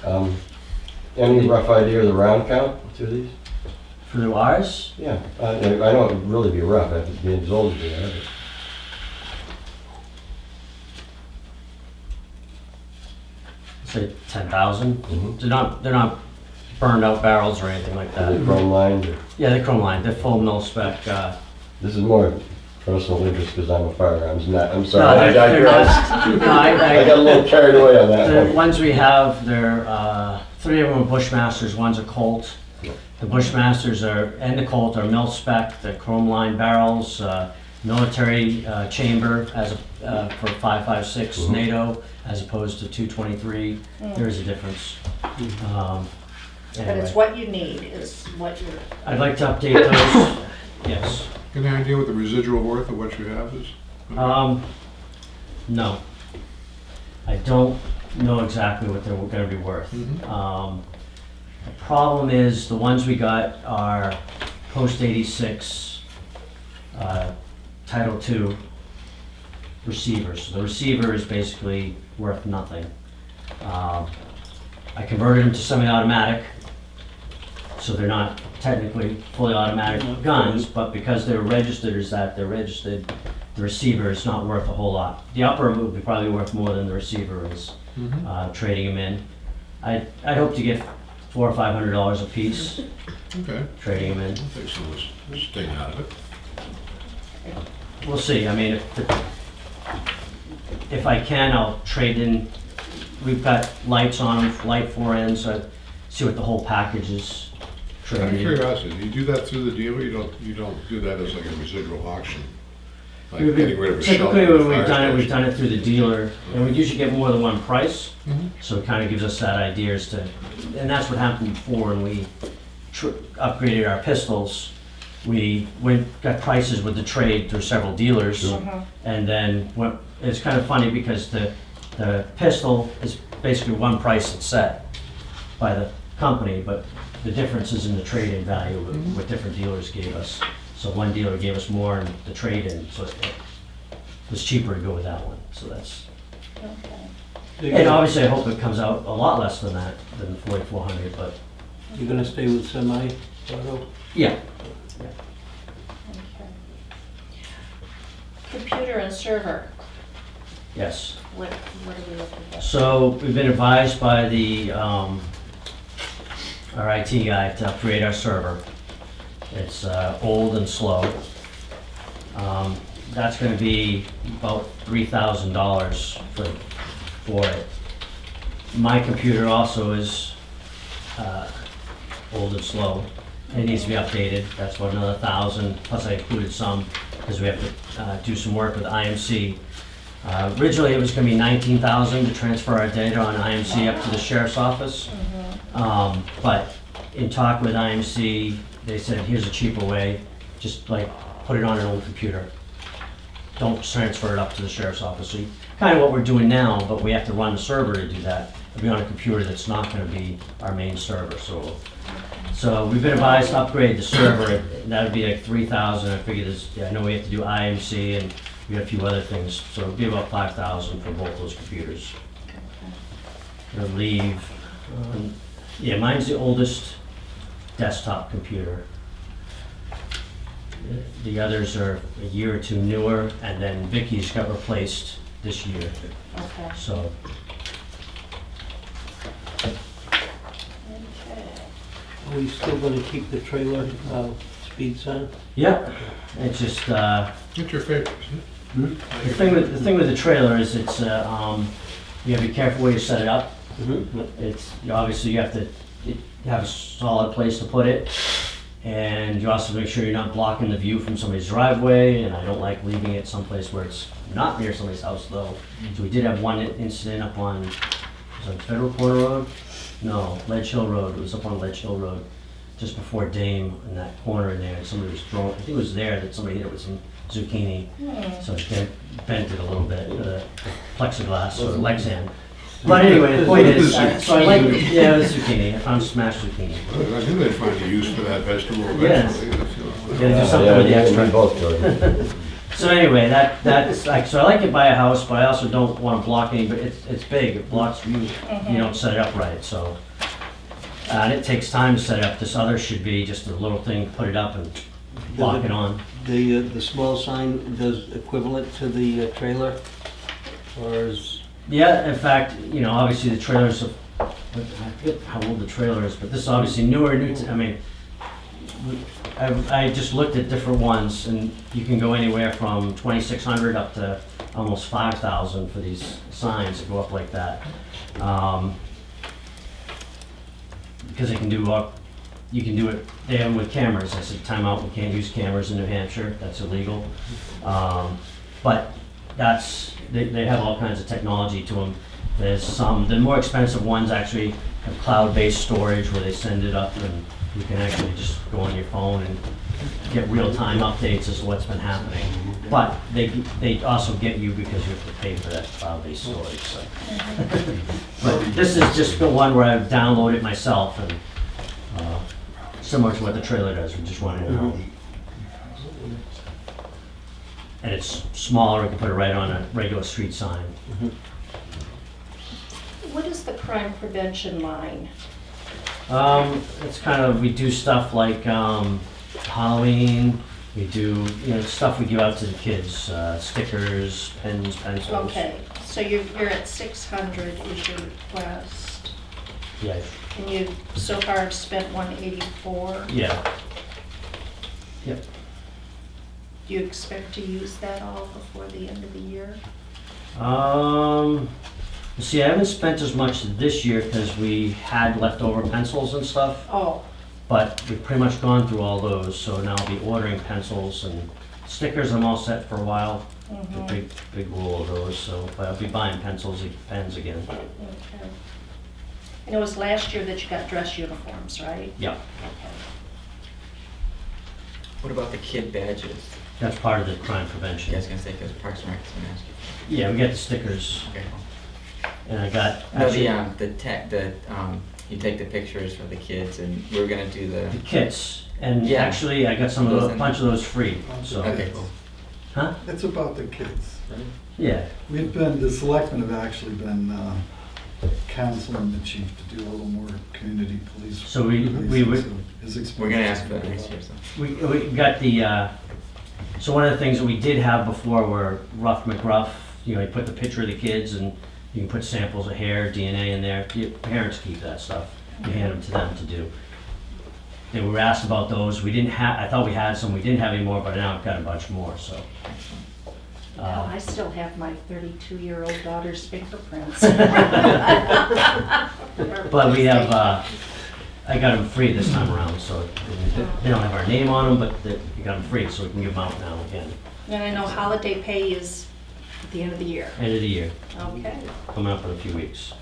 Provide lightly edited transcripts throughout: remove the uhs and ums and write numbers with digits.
Any rough idea of the round count to these? For the wires, Yeah, I know it would really be rough after being as old as they are. say 10,000. Mhm. They're not burned out barrels or anything like Are they that. chrome lined? Or- Yeah, they're chrome lined, they're full mil spec. This is more personal interest because I'm a firearms nut. I'm No, sorry, I they're digress. not. No, I got a little carried away on that The one. ones we have, they're, 3 of them are Bushmasters, one's a Colt. The Bushmasters and the Colt are mil spec, they're chrome lined barrels, military chamber for 5.56 Mhm. NATO as opposed to 223. There is a difference. But Anyway, it's what you need, is what you're, I'd like to update those, yes. Any idea what the residual worth of what you have is? No. I don't know exactly what they're gonna be worth. Mhm. The problem is, the ones we got are post 86, Title II receivers. So the receiver is basically worth nothing. I converted them to semi-automatic, so they're not technically fully automatic guns, but because they're registered as that, they're registered, the receiver is not worth a whole lot. The upper would be probably worth more than the receiver is, Mhm. trading them in. I'd hope to get $400 or $500 a piece, Okay. trading them in. I think so. Let's stay out of it. We'll see, I mean, if I can, I'll trade in, we've got lights on them, light fore ends, so see what the whole package is Out of trading in. curiosity, do you do that through the dealer? You don't do that as like a residual auction? Like We've been- getting rid of a shell? Typically, at the when we've fire done it, we've station? done it through the dealer, and we usually get more than one price, Mhm. so it kind of gives us that idea as to, and that's what happened before when we upgraded our pistols. We got prices with the trade through several dealers, Sure. and then it's kind of funny because the pistol is basically one price that's set by the company, but the difference is in the trade-in value of what different dealers gave us. So one dealer gave us more in the trade-in, so it was cheaper to go with that one, so that's. okay. And obviously, I hope it comes out a lot less than that, than 4,400, but, You're gonna stay with semi-auto? yeah. Okay. Computer and server, Yes. what are we looking at? So we've been advised by our IT guy to upgrade our server. It's old and slow. That's gonna be about $3,000 for it. My computer also is old and slow. It needs to be updated. That's about another 1,000, plus I included some, because we have to do some work with IMC. Originally, it was gonna be 19,000 to transfer our data on IMC up to the sheriff's office. But in talk with IMC, they said, here's a cheaper way, just like put it on an old computer. Don't transfer it up to the sheriff's office. So kind of what we're doing now, but we have to run the server to do that. It'll be on a computer that's not gonna be our main server, so we've been advised to upgrade the server. That would be like 3,000. I figured I know we have to do IMC and we got a few other things, so it'll be about 5,000 for both those computers. It'll leave, yeah, mine's the oldest desktop computer. The others are a year or two newer, and then Vicky's got replaced this year, Okay. so. Okay. Are we still gonna keep the trailer, speed sign? Yeah, it's just, What's your favorite? the thing with the trailer is it's, you gotta be careful where you set it up. It's, obviously you have to have a solid place to put it. And you also make sure you're not blocking the view from somebody's driveway, and I don't like leaving it someplace where it's not near somebody's house though. So we did have one incident up on, was it Federal Corner Road? No, Ledge Hill Road, it was up on Ledge Hill Road, just before Dame, in that corner in there, and somebody was throwing, I think it was there that somebody hit it with some zucchini. So it bent it a little bit, the plexiglass or Lexan. But anyway, the point is, so I like, yeah, it was zucchini, I found smashed zucchini. I knew they'd find a use for that vegetable Yes. eventually. Gotta do something with the Yeah, extra. we both do. So anyway, that's like, so I like it by a house, but I also don't want to block any, but it's big, it blocks you, you don't set it up right, so. And it takes time to set it up, this other should be just a little thing, put it up and lock it on. The small sign does equivalent to the trailer? Or is, Yeah, in fact, you know, obviously the trailers, I forget how old the trailer is, but this is obviously newer, I mean, I just looked at different ones, and you can go anywhere from 2,600 up to almost 5,000 for these signs that go up like that. Because they can do you can do it, they have them with cameras. I said, time out, we can't use cameras in New Hampshire, that's illegal. But they have all kinds of technology to them. There's some, the more expensive ones actually have cloud-based storage where they send it up and you can actually just go on your phone and get real-time updates as to what's been happening. But they also get you because you have to pay for that cloud-based storage, so. But this is just the one where I download it myself and, similar to what the trailer does, we just run it at home. And it's smaller, we can put it right on a regular street sign. What is the crime prevention line? It's kind of, we do stuff like Halloween, we do, you know, stuff we give out to the kids, stickers, pens, pencils. Okay, so you're at 600 is your request, Yeah, and you so far have spent 184. yeah. Yep. Do you expect to use that all before the end of the year? See, I haven't spent as much this year because we had leftover pencils and stuff, Oh, but we've pretty much gone through all those, so now I'll be ordering pencils and stickers. I'm all set for a while. A big roll of those, so, but I'll be buying pencils and pens again. okay. And it was last year that you got dress uniforms, right? Yeah, Okay. What about the kid badges? that's part of the crime I prevention. was gonna say, because Parks and Rec is gonna ask you. Yeah, we got the stickers, Okay. and I got, No, actually, you take the pictures for the kids, and we're gonna do the the. kits, and Yeah. actually, I got some of Those those, a in- bunch of those free, so. Okay. Huh? It's about the kids, right? Yeah, The selectmen have actually been counseling the chief to do a little more community police. So we would- We're gonna ask for that next year, so. we got the, so one of the things that we did have before were Rough McGruff, you know, you put the picture of the kids and you can put samples of hair, DNA in there. Your parents keep that stuff. You hand them to them to do. They were asked about those. We didn't have, I thought we had some, we didn't have any more, but now I've got a bunch more, so. Now, I still have my 32-year-old daughter's fingerprints. But we have, I got them free this time around, so they don't have our name on them, but we got them free, so we can give them out now again. And I know holiday pay is at the end of the year. End of the year, Okay. coming up in a few weeks.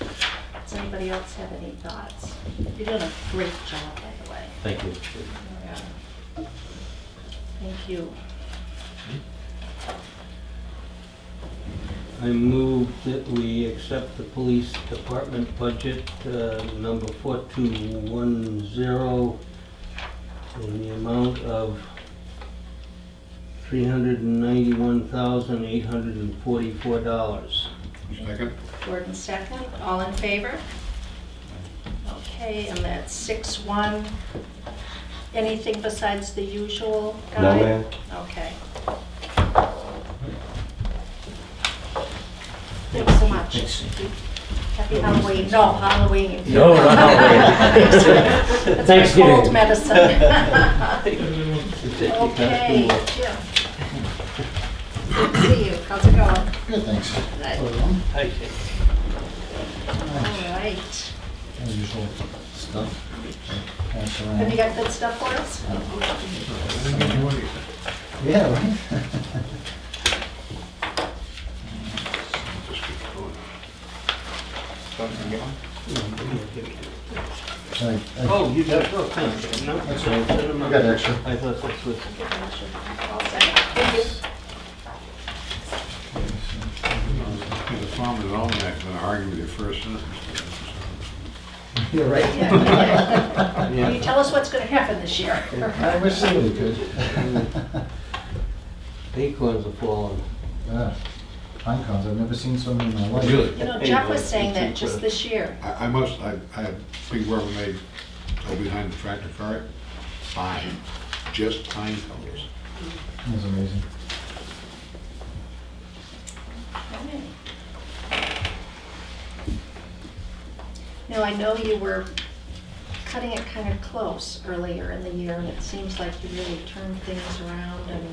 Does anybody else have any thoughts? You're doing a great job, by the way. Thank you. Thank you. I move that we accept the police department budget, number 4210, in the amount of $391,844. Second? Gordon second. All in favor? Okay, and that's 6-1. Anything besides the usual guide? No, ma'am. Okay. Thanks so much. Thanks. Happy Halloween. No, Halloween. No, not Halloween. That's Thanksgiving. my cold medicine. Okay, Jim. Good to see you. How's it going? Good, thanks. Good. Hi, Jay. All right. Usual stuff. Pass Have around. you got good stuff for us? Yeah, right? Sorry. Oh, you got, oh, thanks. No, That's all right. set 'em I up. got extra. I thought this was, All set. Thank you. The Farmer's Almanac, gonna argue with your first sentence. You're right. Can you tell us what's going to happen this year? I wish somebody could. Acorns are falling. Yeah. Pine cones, I've never seen so many in my life. Really? You know, Jeff was saying that just this year. I had big Rubbermaid go behind the tractor cart, 5, just pine cones. It was amazing. Now, I know you were cutting it kind of close earlier in the year, and it seems like you really turned things around, and,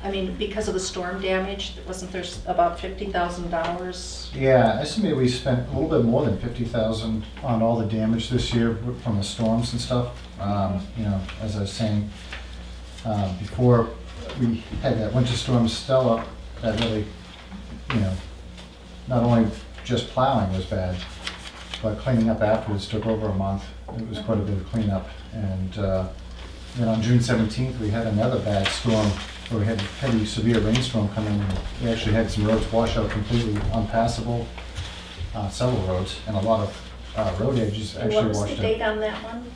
I mean, because of the storm damage, wasn't there about $50,000? Yeah, I estimate we spent a little bit more than 50,000 on all the damage this year from the storms and stuff. You know, as I was saying, before we had that winter storm Stella, that really, you know, not only just plowing was bad, but cleaning up afterwards took over a month. It was quite a bit of cleanup. And then on June 17th, we had another bad storm where we had a heavy, severe rainstorm come in. We actually had some roads wash out completely unpassable, several roads, and a lot of road edges And actually what was washed the date out. on that one?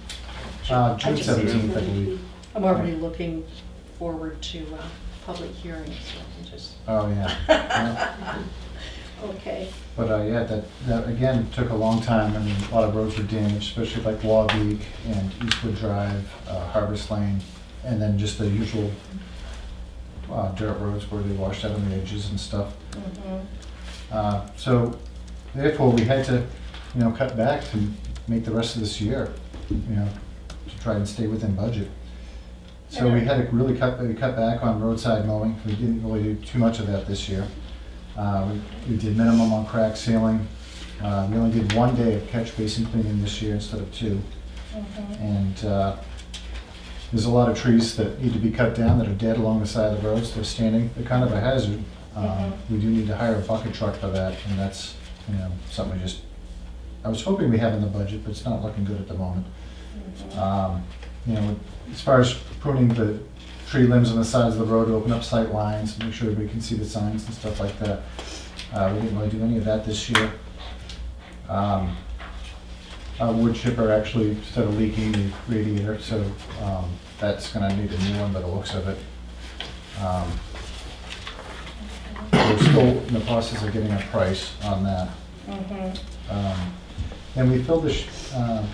June I just- 17th, I believe. I'm already looking forward to public hearings, so I can just, Oh, yeah. Yeah. okay. But yeah, that again took a long time. I mean, a lot of roads were damaged, especially like Wabeek and Eastwood Drive, Harvest Lane, and then just the usual dirt roads where they washed out on the edges and stuff. Mhm. So therefore, we had to, you know, cut back to make the rest of this year, you know, to try and stay within budget. So we had to really cut back on roadside mowing. We didn't really do too much of that this year. We did minimum on crack sealing. We only did 1 day of catch basin cleaning this year instead of 2. Mhm. And there's a lot of trees that need to be cut down that are dead along the side of the roads. They're standing. They're kind of a hazard. We do need to hire a bucket truck for that, and that's, you know, something I was hoping we have in the budget, but it's not looking good at the moment. You know, as far as pruning the tree limbs on the sides of the road to open up sight lines, make sure everybody can see the signs and stuff like that. We didn't really do any of that this year. Our wood chipper actually started leaking the radiator, so that's gonna need a new one by the looks of it. We're still in the process of getting a price on that. Mhm. And we filled the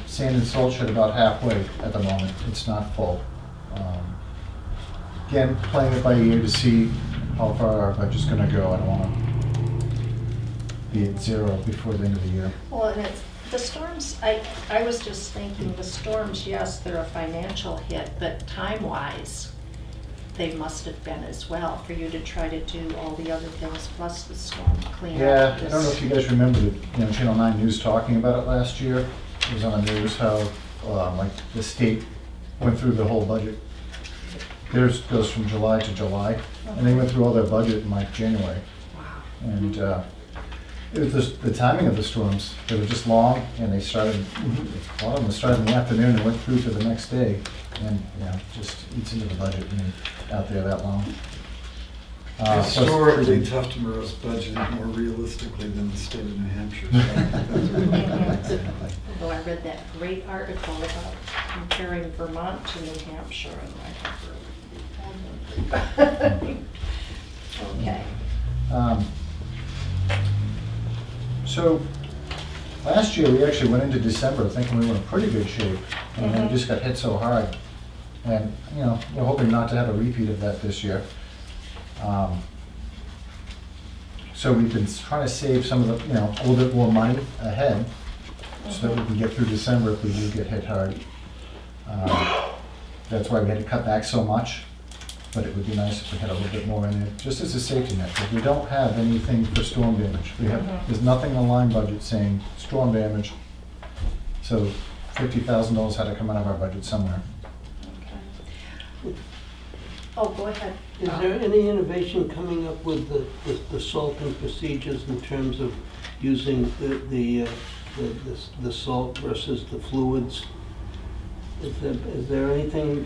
sand and salt shed about halfway at the moment. It's not full. Again, playing it by ear to see how far our budget's gonna go. I don't wanna be at 0 before the end of the year. Well, and it's, the storms, I was just thinking, the storms, yes, they're a financial hit, but time-wise, they must have been as well, for you to try to do all the other things plus the storm cleanup. Yeah, I don't know if you guys remember the, you know, Channel 9 News talking about it last year. It was on the news how, like, the state went through the whole budget. Theirs goes from July to July, and they went through all their budget in like January. Wow. And it was just the timing of the storms. They were just long, and they started, a lot of them started in the afternoon and went through to the next day. And, you know, just eats into the budget being out there that long. Plus- Historically, Tuftonborough's budgeted more realistically than the state of New Hampshire. So I think that's a really good example. Although I read that great article about comparing Vermont to New Hampshire, and I thought, okay. So, last year, we actually went into December thinking we were in pretty good shape, and then we just got hit so hard. And, you know, we're hoping not to have a repeat of that this year. So we've been trying to save some of the, you know, a little bit more money ahead, so that we can get through December if we do get hit hard. That's why we had to cut back so much, but it would be nice if we had a little bit more in there, just as a safety net, because we don't have anything for storm damage. There's nothing in the line budget saying storm damage, so $50,000 had to come out of our budget somewhere. Okay. Oh, go ahead. Is there any innovation coming up with the salting procedures in terms of using the salt versus the fluids? Is there anything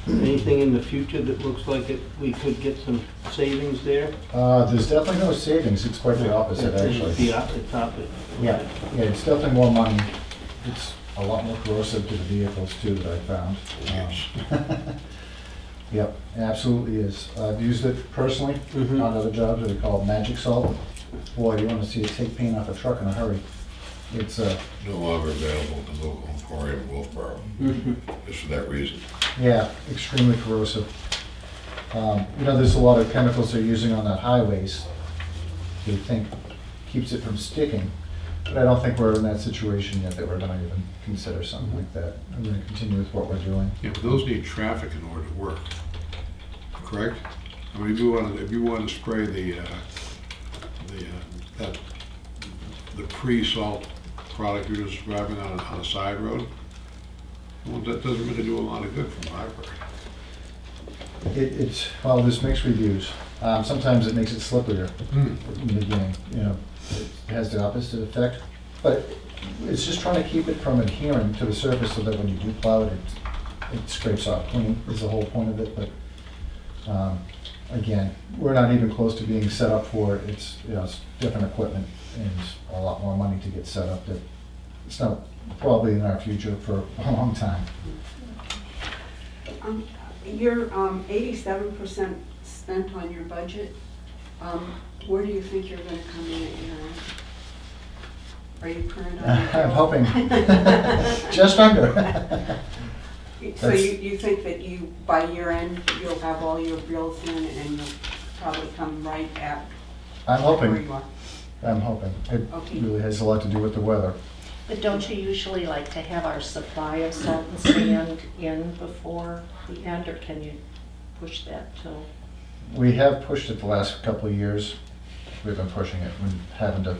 in the future that looks like we could get some savings there? There's definitely no savings, it's quite the opposite, actually. It's opposite. Yeah, it's definitely more money. It's a lot more corrosive to the vehicles too that I found. Yep, it absolutely is. I've used it personally Mhm. on other jobs, they call it magic salt. Boy, you wanna see it take paint off a truck in a hurry. It's, No longer available at the local Emporium Wolfboro, Mhm. just for that reason. yeah, extremely corrosive. You know, there's a lot of chemicals they're using on the highways, they think keeps it from sticking. But I don't think we're in that situation yet that we're gonna even consider something like that. I'm gonna continue with what we're doing. Yeah, but those need traffic in order to work, correct? I mean, if you want to spray the pre-salt product you're describing on a side road, well, that doesn't really do a lot of good from my part. It's, well, there's mixed reviews. Sometimes it makes it slipperier in the beginning, you know, it has the opposite effect. But it's just trying to keep it from adhering to the surface so that when you do plow it, it scrapes off clean is the whole point of it. But again, we're not even close to being set up for it. It's, you know, it's different equipment and a lot more money to get set up that it's not probably in our future for a long time. You're 87% spent on your budget. Where do you think you're gonna come in at year end? Are you current on your I'm bill? hoping, just under. So That's- you think that by year end, you'll have all your bills in and you'll probably come right at I'm where hoping, you are? I'm hoping. It Okay. really has a lot to do with the weather. But don't you usually like to have our supply of salt and sand in before the end, or can you push that till? We have pushed it the last couple of years. We've been pushing it and having to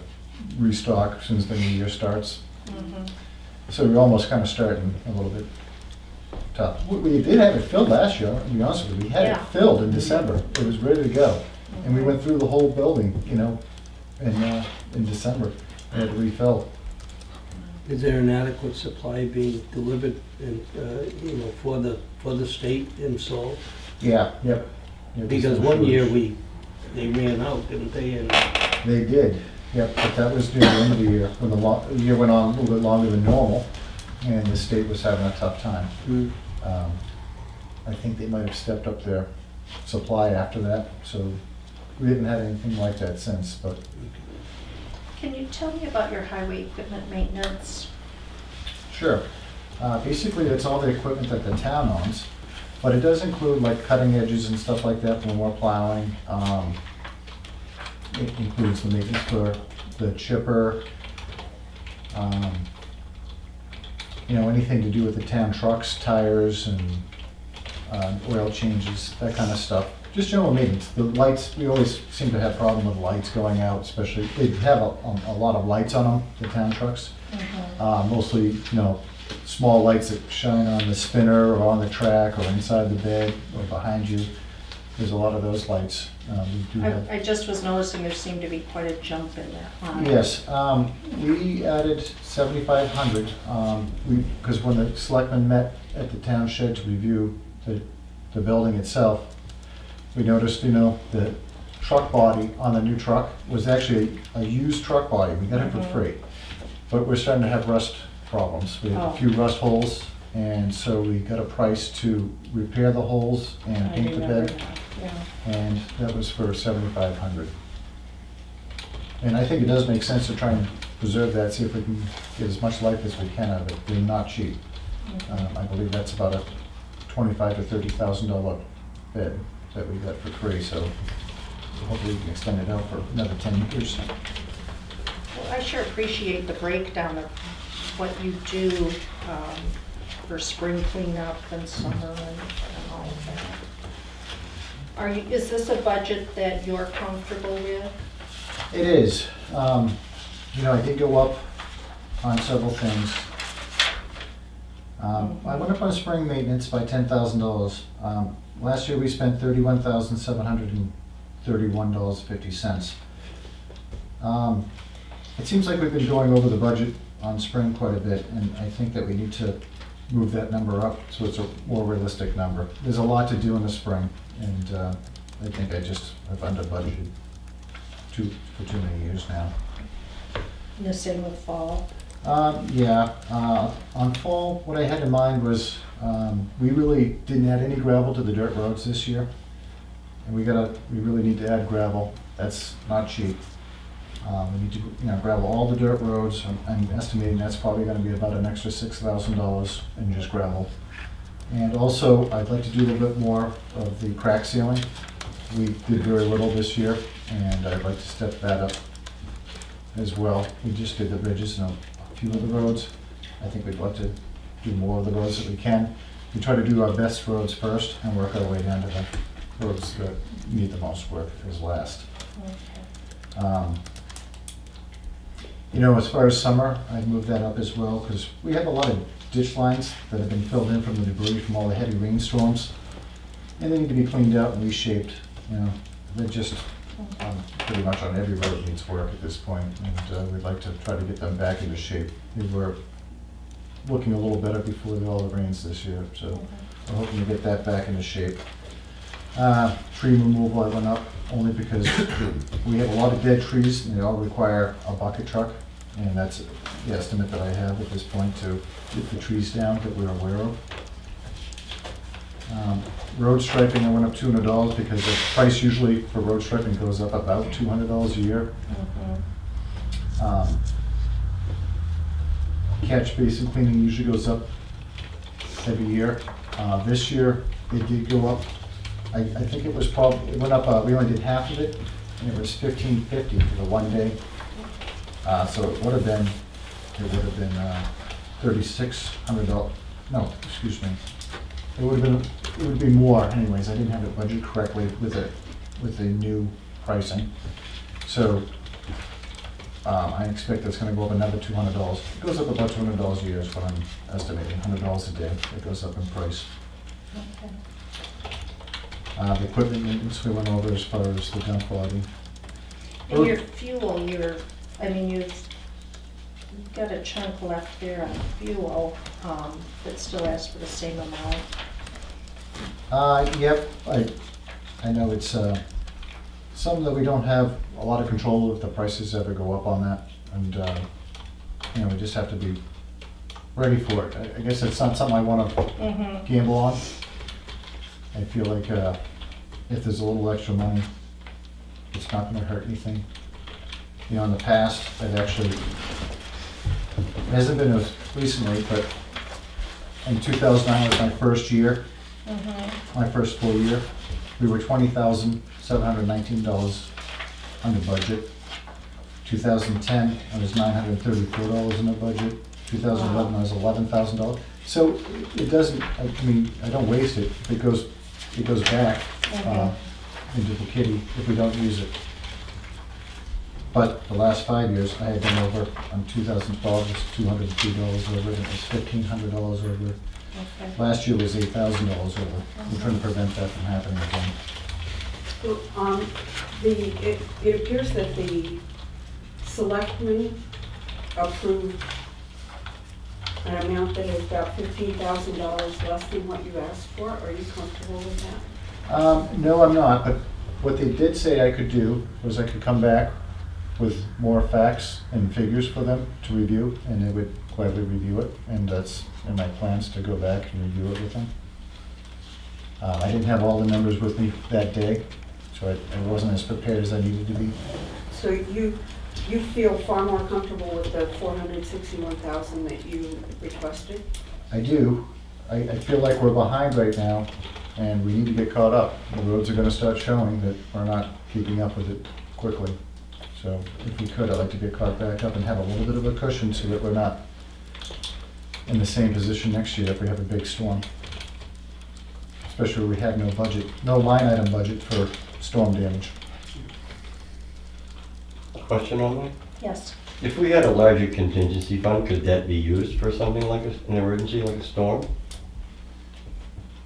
restock as soon as the new year starts. So we're almost kind of starting a little bit tough. We did have it filled last year, to be honest with you. We had it Yeah. filled in December. It was ready to go. And we went through the whole building, you know, in December. We had to refill. Is there an adequate supply being delivered and, you know, for the state in salt? Yeah, yep. Yeah, Because just- one year they ran out, didn't they? And They did, yep, but that was near the end of the year, when the year went on a little bit longer than normal, and the state was having a tough time. I think they might have stepped up their supply after that, so we haven't had anything like that since, but Can you tell me about your highway equipment maintenance? sure. Basically, that's all the equipment that the town owns, but it does include like cutting edges and stuff like that when we're plowing. It includes the maintenance for the chipper, you know, anything to do with the town trucks, tires, and oil changes, that kind of stuff. Just general maintenance. The lights, we always seem to have problem with lights going out, especially, they have a lot of lights on them, the town trucks. Mostly, you know, small lights that shine on the spinner or on the track or inside the bed or behind you. There's a lot of those lights. We do have. I just was noticing there seemed to be quite a jump in that line. Yes, we added 7,500, because when the selectmen met at the town shed to review the building itself, we noticed, you know, the truck body on the new truck was actually a used truck body. We got it for free. But we're starting to have rust problems. We have a few rust holes, and so we got a price to repair the holes and I paint the remember bed. that, yeah. And that was for 7,500. And I think it does make sense to try and preserve that, see if we can get as much life as we can out of it. They're not cheap. I believe that's about a $25,000 to $30,000 bed that we got for free, so hopefully we can extend it out for another 10 years. Well, I sure appreciate the breakdown of what you do for spring cleanup and summer and all of that. Is this a budget that you're comfortable with? It is. You know, I did go up on several things. I went up on spring maintenance by $10,000. Last year we spent $31,731.50. It seems like we've been going over the budget on spring quite a bit, and I think that we need to move that number up so it's a more realistic number. There's a lot to do in the spring, and I think I just have under budgeted for too many years now. And the same with fall? Yeah, on fall, what I had in mind was, we really didn't add any gravel to the dirt roads this year. And we really need to add gravel. That's not cheap. We need to, gravel all the dirt roads. I'm estimating that's probably gonna be about an extra $6,000 in just gravel. And also, I'd like to do a little bit more of the crack sealing. We did very little this year, and I'd like to step that up as well. We just did the bridges and a few of the roads. I think we'd like to do more of the roads that we can. We try to do our best roads first and work our way down to the roads that need the most work as last. As far as summer, I'd move that up as well, because we have a lot of ditch lines that have been filled in from the debris from all the heavy rainstorms. And they need to be cleaned out and reshaped, They're just, pretty much on every road needs work at this point, and we'd like to try to get them back into shape. They were looking a little better before all the rains this year, so we're hoping to get that back into shape. Tree removal I went up only because we have a lot of dead trees and they all require a bucket truck. And that's the estimate that I have at this point to get the trees down that we're aware of. Road striping, I went up $200 because the price usually for road striping goes up about $200 a year. Catch basin cleaning usually goes up every year. This year, it did go up. I think it was it went up, we only did half of it, and it was $1,550 for the 1 day. So it would have been $3,600. No, excuse me. It would be more anyways. I didn't have it budgeted correctly with the new pricing. So I expect it's gonna go up another $200. It goes up about $200 a year is what I'm estimating, $100 a day. It goes up in price. The equipment maintenance we went over as far as the dump body. And your fuel, you've got a chunk left there on fuel, that still asks for the same amount. Yep, I know it's something that we don't have a lot of control if the prices ever go up on that, and we just have to be ready for it. I guess it's not something I want to gamble on. I feel like if there's a little extra money, it's not going to hurt anything. In the past, it hasn't been as recently, but in 2009 was my first year, my first full year. We were $20,719 under budget. 2010, I was $934 in the budget. 2011, I was $11,000. So it doesn't, I don't waste it. It goes back into the kitty if we don't use it. But the last 5 years, I had been over, on 2012, it was $203 over, and it was $1,500 over. Last year was $8,000 over. We're trying to prevent that from happening again. It appears that the selectmen approved an amount that is about $15,000 less than what you asked for. Are you comfortable with that? No, I'm not, but what they did say I could do was I could come back with more facts and figures for them to review, and they would gladly review it, and that's in my plans to go back and review it with them. I didn't have all the numbers with me that day, so I wasn't as prepared as I needed to be. So you feel far more comfortable with the $461,000 that you requested? I do. I feel like we're behind right now, and we need to get caught up. The roads are gonna start showing that we're not keeping up with it quickly. So if we could, I'd like to get caught back up and have a little bit of a cushion so that we're not in the same position next year if we have a big storm. Especially when we have no budget, no line item budget for storm damage. Question on that? Yes. If we had a larger contingency fund, could that be used for something like an emergency, like a storm?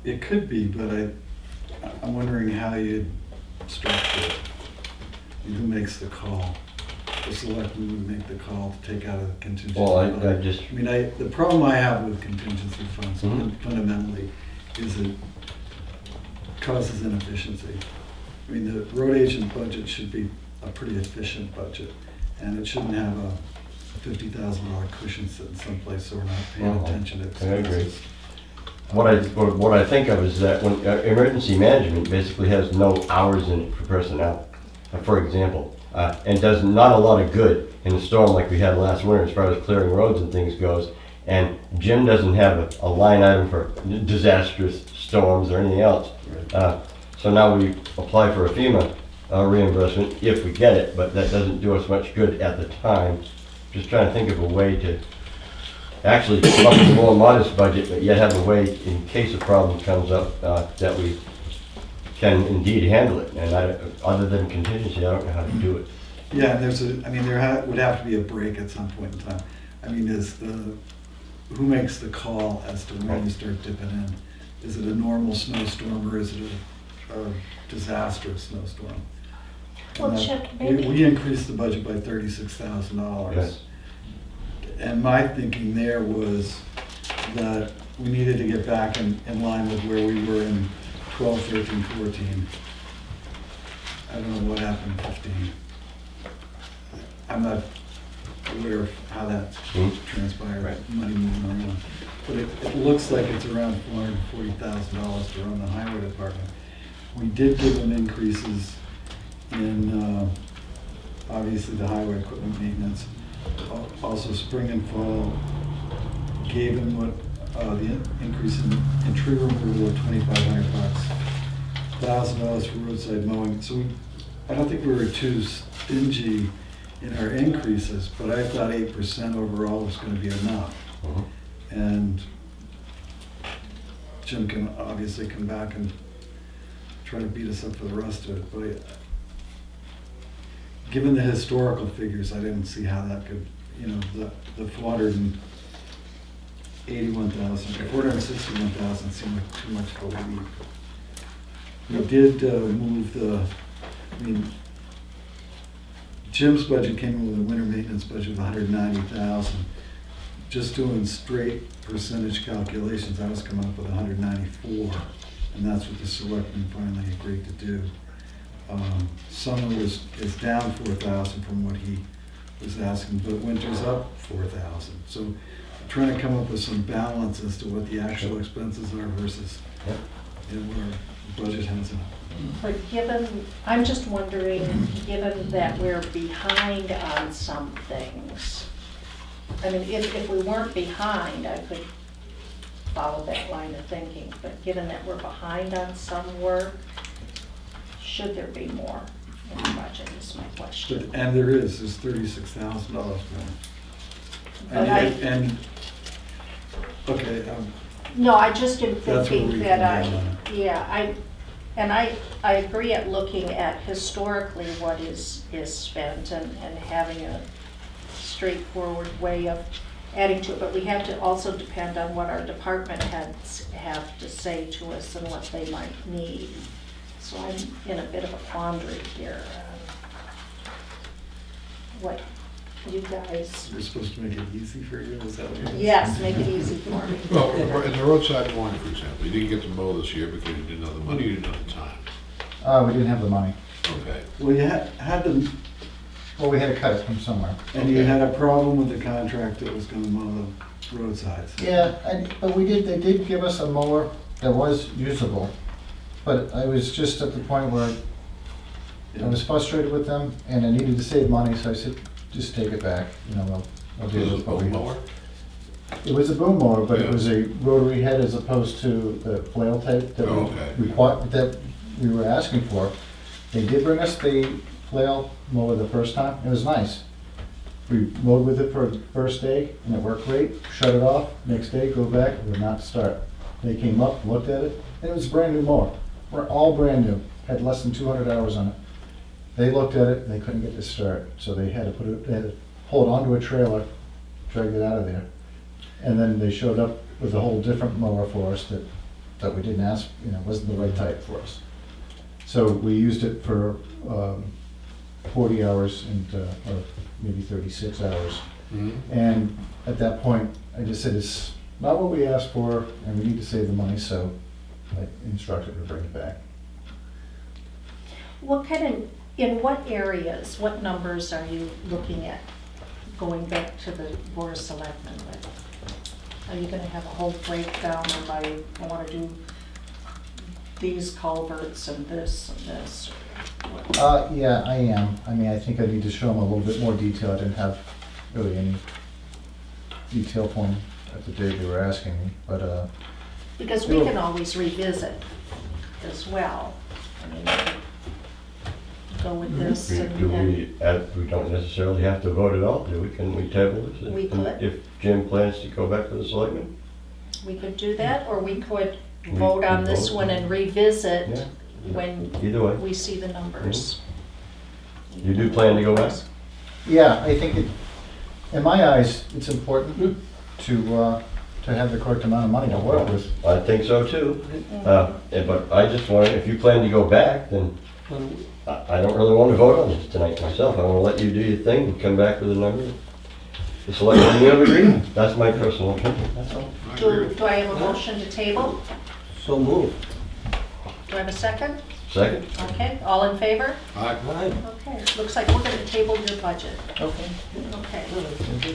It could be, but I'm wondering how you'd structure it. And who makes the call? The selectmen would make the call to take out a contingency Well, fund. The problem I have with contingency funds fundamentally is it causes inefficiency. The road agent budget should be a pretty efficient budget, and it shouldn't have $50,000 cushion sitting someplace so we're not paying Mhm. attention to I agree. expenses. What I think of is that when emergency management basically has no hours in it for personnel, for example, and does not a lot of good in a storm like we had last winter as far as clearing roads and things goes. And Jim doesn't have a line item for disastrous storms or anything else. So now we apply for a FEMA reimbursement if we get it, but that doesn't do us much good at the time. Just trying to think of a way to actually come up with a more modest budget, but yet have a way, in case a problem comes up, that we can indeed handle it. And other than contingency, I don't know how to do it. Yeah, and would have to be a break at some point in time. I mean, who makes the call as to when you start dipping in? Is it a normal snowstorm or is it a disastrous snowstorm? Well, And Chip, we maybe, increased the budget by $36,000. Yes. And my thinking there was that we needed to get back in line with where we were in 12, 13, 14. I don't know what happened in 15. I'm not aware of how that transpired, Right. money moving around. But it looks like it's around $440,000 to run the highway department. We did give them increases in, obviously, the highway equipment maintenance. Also, spring and fall gave them the increase in tree removal of $2,500, $1,000 for roadside mowing. So I don't think we were too stingy in our increases, but I thought 8% overall was going to be enough. Mhm. And Jim can obviously come back and try to beat us up for the rest of it, but given the historical figures, I didn't see how that could, the 461,000 seemed like too much of a leap. We did move Jim's budget came in with a winter maintenance budget of 190,000. Just doing straight percentage calculations, I was coming up with 194, and that's what the selectmen finally agreed to do. Summer is down 4,000 from what he was asking, but winter's up 4,000. So I'm trying to come up with some balance as to what the actual expenses are versus Yep. what our budget has in it. but I'm just wondering, given that we're behind on some things, I mean, if we weren't behind, I could follow that line of thinking, but given that we're behind on some work, should there be more in the budget is my question. And there's $36,000 more. But Okay, No, I just am That's where thinking we that come down. I agree at looking at historically what is spent and having a straightforward way of adding to it, but we have to also depend on what our department heads have to say to us and what they might need. So I'm in a bit of a quandary here. What you guys, We're supposed to make it easy for you, is that what you're saying? yes, make it easy for me. Well, in the roadside mowing, for example, you didn't get to mow this year because you didn't have the money, you didn't have the time. We didn't have the money. Okay. Well, you had them, Well, we had to cut it from somewhere. and you had a problem with the contract that was gonna mow the roadsides. Yeah, but they did give us a mower that was usable, but I was just at the point where I was frustrated with them, and I needed to save money, so I said, just take it back, we'll This deal is a with what we boom have. mower? It was a boom mower, but it Yeah. was a rotary head as opposed to the flail type that Oh, okay. that we were asking for. They did bring us the flail mower the first time, it was nice. We mowed with it for the first day, and it worked great, shut it off, next day, go back, it would not start. They came up, looked at it, and it was a brand new mower. We're all brand new, had less than 200 hours on it. They looked at it, and they couldn't get it to start, so they had to pull it onto a trailer, drag it out of there. And then they showed up with a whole different mower for us that we didn't ask, wasn't the right type for us. So we used it for 40 hours or maybe 36 hours. Mhm. And at that point, I just said, it's not what we asked for, and we need to save the money, so I instructed her to bring it back. In what areas, what numbers are you looking at going back to the Board of Selectmen with? Are you gonna have a whole breakdown of I wanna do these culverts and this and this? or what? Yeah, I am. I mean, I think I need to show them a little bit more detail. I didn't have really any detail for them at the date they were asking me, but, Because we can always revisit as well. I mean, we could go with this and. Do we don't necessarily have to vote at all, do we? Can we table this? We could. If Jim plans to go back to the selectmen? We could do that, or we could We vote on could this vote. one and revisit Yeah. when Either way. we see the numbers. You do plan to go back? yeah, I think it, in my eyes, it's important to have the correct amount of money to work with. I think so too. But I just want, if you plan to go back, then I don't really want to vote on this tonight myself. I want to let you do your thing and come back with a number. The selectmen, you have agreement. That's my personal opinion, that's all. I agree. Do I have a motion to table? So moved. Do I have a second? Second? Okay, all in favor? Aye. Aye. Okay, looks like we're gonna table your budget. Okay. Okay.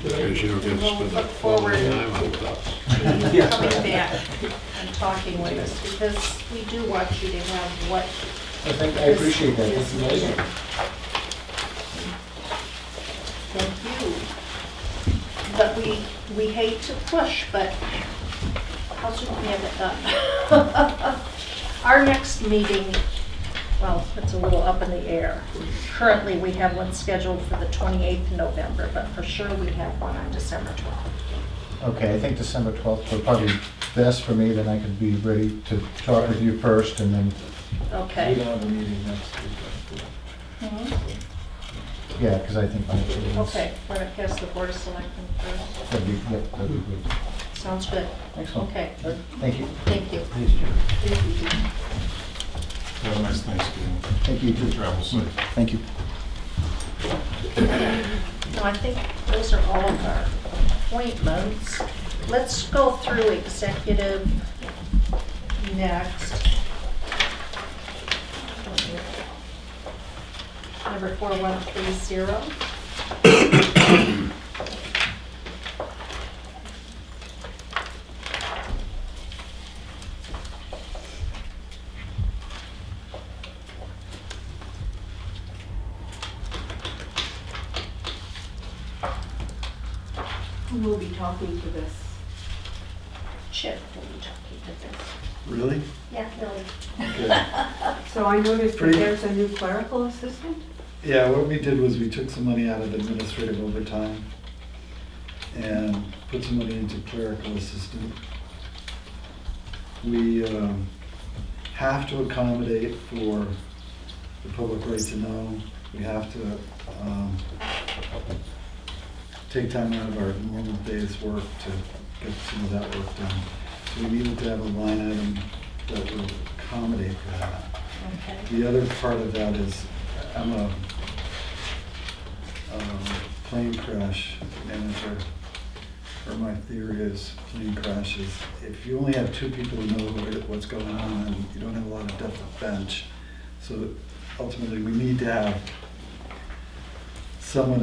Because you don't get to We'll spend look that forward quality to time out with us. you coming back and talking with us, because we do want you to have what I appreciate that. is Thank you, needed. guys. Thank you. But we hate to push, but how soon can we have it done? Our next meeting, well, it's a little up in the air. Currently, we have one scheduled for the 28th of November, but for sure we have one on December 12th. Okay, I think December 12th would probably be best for me, then I could be ready to talk with you first, and then, We Okay. don't have a meeting next week. Mhm. yeah, because I think my meeting's... Okay, we're gonna pass the Board of Selectmen first. That'd be, yep, that'd be good. Sounds good. Excellent. Okay, Thank you. thank you. Thanks, Jim. Have a nice Thanksgiving. Thank you. too. Travel safe. Thank you. No, I think those are all of our appointments. Let's go through executive next. Number 4130. Who will be talking to this? Chip will be talking to this. Really? Yeah, really. Okay. So I noticed that Pretty- there's a new clerical assistant? Yeah, what we did was we took some money out of administrative overtime and put some money into clerical assistant. We have to accommodate for the public right to know. We have to take time out of our normal day's work to get some of that work done. So we needed to have a line item that would accommodate for that. Okay. The other part of that is, I'm a plane crash manager, or my theory is plane crashes. If you only have two people who know what's going on, you don't have a lot of depth of bench. So ultimately, we need to have someone